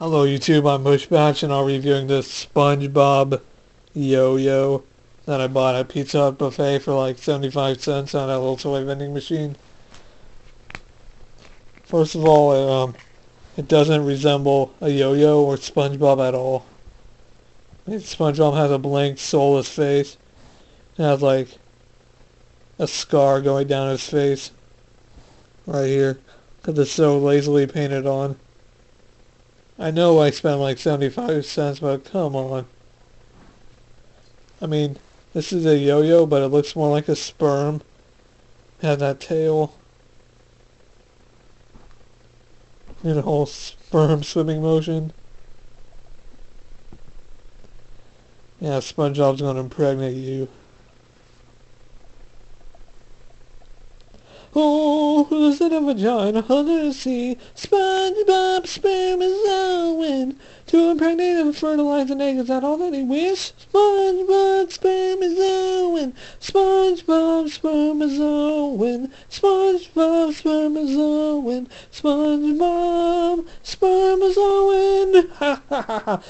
Hello YouTube, I'm Bushbatch and I'll be reviewing this Spongebob yo-yo that I bought at Pizza Hut buffet for like 75 cents on that little toy vending machine. First of all, it doesn't resemble a yo-yo or Spongebob at all. SpongeBob has a blank, soulless face. It has like a scar going down his face right here because it's so lazily painted on. I know I spent like 75 cents, but come on. I mean, this is a yo-yo, but it looks more like a sperm. It has that tail. And a whole sperm swimming motion. Yeah, SpongeBob's gonna impregnate you. Oh, who's in a vagina under the sea? SpongeBob's sperm is going to impregnate and fertilize an egg. Is that all that he wishes? SpongeBob's sperm is going. SpongeBob's sperm is going. SpongeBob's sperm is going. SpongeBob sperm is going. Ha ha ha ha.